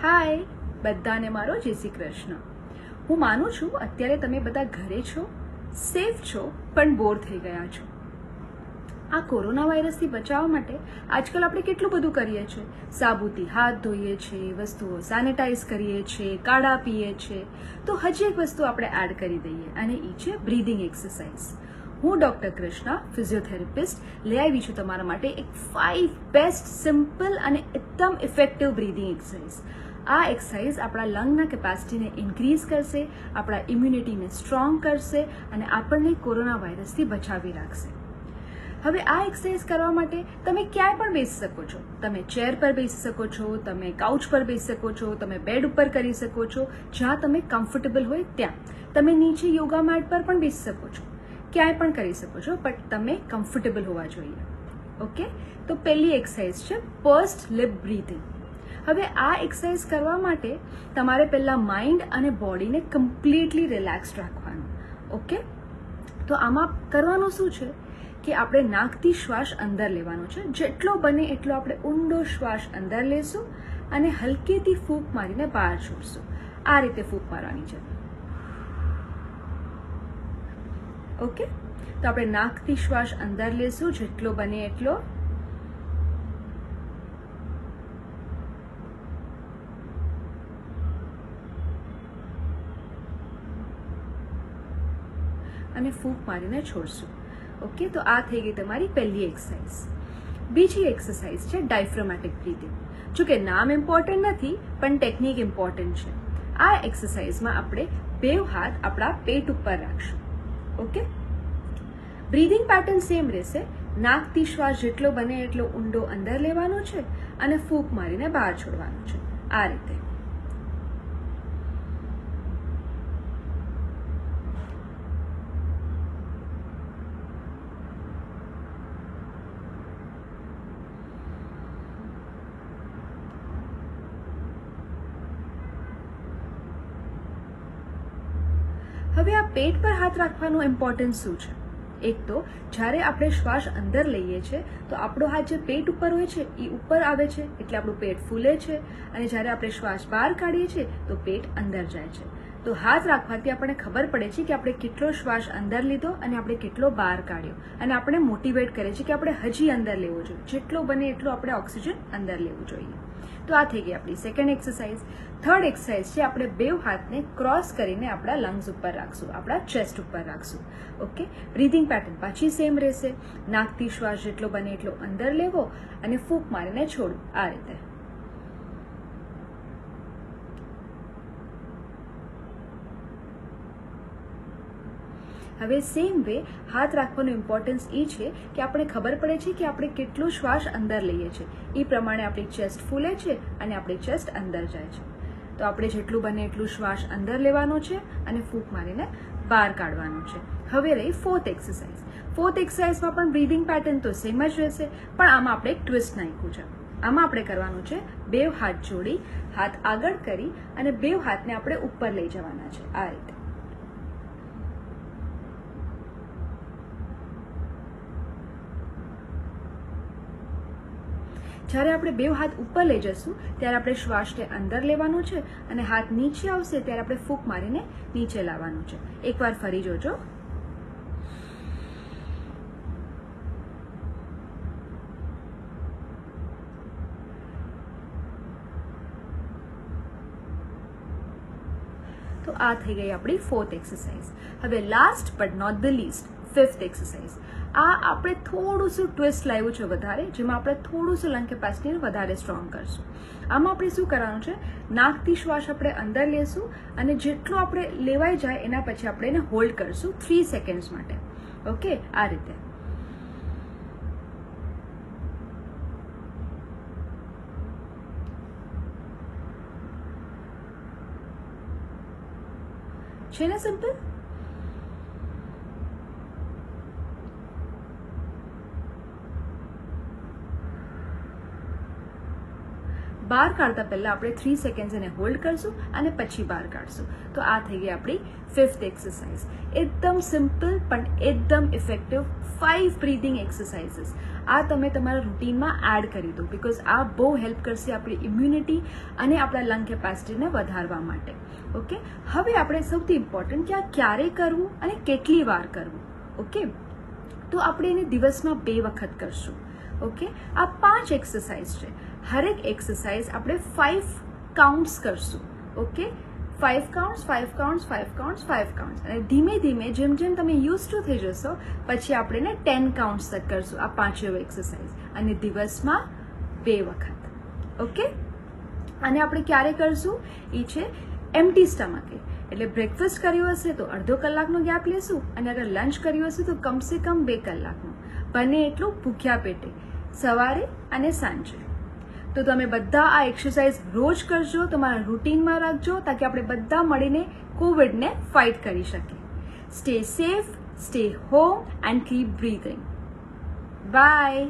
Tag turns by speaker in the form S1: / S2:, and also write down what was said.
S1: હાય બધાને મારો જય શ્રી કૃષ્ણ. હું માનું છું અત્યારે તમે બધા ઘરે છો, સેફ છો, પણ બોર થઈ ગયા છો. આ કોરોના વાયરસથી બચાવવા માટે આજકાલ આપણે કેટલું બધું કરીએ છીએ. સાબુથી હાથ ધોઈએ છીએ, વસ્તુઓ સેનિટાઈઝ કરીએ છીએ, કાઢા પીએ છીએ. તો હજી એક વસ્તુ આપણે એડ કરી દઈએ અને એ છે બ્રીધિંગ એક્સરસાઇઝ. હું ડૉક્ટર કૃષ્ણા, ફિઝિયોથેરાપિસ્ટ, લઈ આવી છું તમારા માટે એક 5 બેસ્ટ સિમ્પલ અને એકદમ ઇફેક્ટિવ બ્રીધિંગ એક્સરસાઇઝ. આ એક્સરસાઇઝ આપણા લંગના કેપેસિટીને ઇન્ક્રીઝ કરશે, આપણા ઇમ્યુનિટીને સ્ટ્રોંગ કરશે અને આપણને કોરોના વાયરસથી બચાવી રાખશે. હવે આ એક્સરસાઇઝ કરવા માટે તમે ક્યાંય પણ બેસી શકો છો. તમે ચેર પર બેસી શકો છો, તમે કાઉચ પર બેસી શકો છો, તમે બેડ ઉપર કરી શકો છો, જ્યાં તમે કમ્ફર્ટેબલ હોય ત્યાં. તમે નીચે યોગા મેટ પર પણ બેસી શકો છો, ક્યાંય પણ કરી શકો છો, બટ તમે કમ્ફર્ટેબલ હોવા જોઈએ. ઓકે, તો પહેલી એક્સરસાઇઝ છે પર્સ્ડ લિપ બ્રીથિંગ. હવે આ એક્સરસાઇઝ કરવા માટે તમારે પહેલાં માઇન્ડ અને બોડીને કમ્પ્લીટલી રિલેક્સ રાખવાનું. ઓકે, તો આમાં કરવાનું શું છે કે આપણે નાકથી શ્વાસ અંદર લેવાનો છે. જેટલો બને એટલો આપણે ઊંડો શ્વાસ અંદર લેશું અને હલકેથી ફૂંક મારીને બહાર છોડશું. આ રીતે ફૂંક મારવાની છે. ઓકે, તો આપણે નાકથી શ્વાસ અંદર લેશું જેટલો બને એટલો, અને ફૂંક મારીને છોડશું. ઓકે, તો આ થઈ ગઈ તમારી પહેલી એક્સરસાઇઝ. બીજી એક્સરસાઇઝ છે ડાયફ્રામેટિક બ્રીથિંગ. જો કે નામ ઇમ્પોર્ટન્ટ નથી, પણ ટેકનિક ઇમ્પોર્ટન્ટ છે. આ એક્સરસાઇઝમાં આપણે બે હાથ આપણા પેટ ઉપર રાખશું. ઓકે, બ્રીધિંગ પેટર્ન સેમ રહેશે. નાકથી શ્વાસ જેટલો બને એટલો ઊંડો અંદર લેવાનો છે અને ફૂંક મારીને બહાર છોડવાનું છે. આ રીતે. હવે આ પેટ પર હાથ રાખવાનું ઇમ્પોર્ટન્સ શું છે? એક તો જ્યારે આપણે શ્વાસ અંદર લઈએ છીએ તો આપણો હાથ જે પેટ ઉપર હોય છે એ ઉપર આવે છે, એટલે આપણું પેટ ફૂલે છે, અને જ્યારે આપણે શ્વાસ બહાર કાઢીએ છીએ તો પેટ અંદર જાય છે. તો હાથ રાખવાથી આપણને ખબર પડે છે કે આપણે કેટલો શ્વાસ અંદર લીધો અને આપણે કેટલો બહાર કાઢ્યો, અને આપણે મોટિવેટ કરે છે કે આપણે હજી અંદર લેવો જોઈએ. જેટલો બને એટલો આપણે ઓક્સિજન અંદર લેવું જોઈએ. તો આ થઈ ગઈ આપણી સેકન્ડ એક્સરસાઇઝ. થર્ડ એક્સરસાઇઝ છે આપણે બે હાથને ક્રોસ કરીને આપણા લંગ્સ ઉપર રાખશું, આપણા ચેસ્ટ ઉપર રાખશું. ઓકે, બ્રીધિંગ પેટર્ન પાછી સેમ રહેશે. નાકથી શ્વાસ જેટલો બને એટલો અંદર લેવો અને ફૂંક મારીને છોડવું. આ રીતે. હવે સેમ વે હાથ રાખવાનું ઇમ્પોર્ટન્સ એ છે કે આપણે ખબર પડે છે કે આપણે કેટલો શ્વાસ અંદર લઈએ છીએ, એ પ્રમાણે આપણી ચેસ્ટ ફૂલે છે અને આપણી ચેસ્ટ અંદર જાય છે. તો આપણે જેટલું બને એટલું શ્વાસ અંદર લેવાનો છે અને ફૂંક મારીને બહાર કાઢવાનું છે. હવે રહી ફોર્થ એક્સરસાઇઝ. ફોર્થ એક્સરસાઇઝમાં પણ બ્રીધિંગ પેટર્ન તો સેમ જ રહેશે, પણ આમાં આપણે એક ટ્વિસ્ટ નાખ્યું છે. આમાં આપણે કરવાનું છે બે હાથ જોડી, હાથ આગળ કરી અને બે હાથને આપણે ઉપર લઈ જવાના છે. આ રીતે. જ્યારે આપણે બે હાથ ઉપર લઈ જશું ત્યારે આપણે શ્વાસને અંદર લેવાનો છે અને હાથ નીચે આવશે ત્યારે આપણે ફૂંક મારીને નીચે લાવવાનું છે. એકવાર ફરી જોજો. તો આ થઈ ગઈ આપણી ફોર્થ એક્સરસાઇઝ. હવે last but not the least, fifth exercise. આ આપણે થોડું શું ટ્વિસ્ટ લાવ્યું છે વધારે, જેમાં આપણે થોડું શું લંગ કેપેસિટીને વધારે સ્ટ્રોંગ કરશું. આમાં આપણે શું કરવાનું છે, નાકથી શ્વાસ આપણે અંદર લેશું અને જેટલો આપણે લેવાઈ જાય એના પછી આપણે એને હોલ્ડ કરશું 3 સેકન્ડ્સ માટે. ઓકે, આ રીતે. છે ને સિમ્પલ? બહાર કાઢતા પહેલાં આપણે 3 સેકન્ડ્સ એને હોલ્ડ કરશું અને પછી બહાર કાઢશું. તો આ થઈ ગઈ આપણી 5th એક્સરસાઇઝ. એકદમ સિમ્પલ પણ એકદમ ઇફેક્ટિવ 5 બ્રીથિંગ એક્સરસાઇઝીસ. આ તમે તમારા રૂટીનમાં એડ કરી દો, બિકોઝ આ બહુ હેલ્પ કરશે આપણી ઇમ્યુનિટી અને આપણા લંગ કેપેસિટીને વધારવા માટે. ઓકે, હવે આપણે સૌથી ઇમ્પોર્ટન્ટ કે આ ક્યારે કરવું અને કેટલી વાર કરવું. ઓકે, તો આપણે એને દિવસમાં 2 વખત કરશું. ઓકે, આ 5 એક્સરસાઇઝ છે. હરેક એક્સરસાઇઝ આપણે 5 કાઉન્ટ્સ કરશું. Okay, 5 counts 5 counts 5 counts 5 counts, અને ધીમે ધીમે જેમ જેમ તમે યુઝ ટુ થઈ જશો પછી આપણે એને 10 કાઉન્ટ્સ તક કરશું આ 5 એક્સરસાઇઝ, અને દિવસમાં 2 વખત. ઓકે, અને આપણે ક્યારે કરશું એ છે એમ્ટી સ્ટમકે. એટલે બ્રેકફાસ્ટ કર્યું હશે તો અડધો કલાકનો ગેપ લેશું, અને અગર લંચ કર્યું હશે તો કમસે કમ 2 કલાકનો. બને એટલું ભૂખ્યા પેટે સવારે અને સાંજે. તો તમે બધા આ એક્સરસાઇઝ રોજ કરજો, તમારા રૂટીનમાં રાખજો, તાકી આપણે બધા મળીને કોવિડને ફાઇટ કરી શકીએ. Stay safe, stay home and keep breathing. By.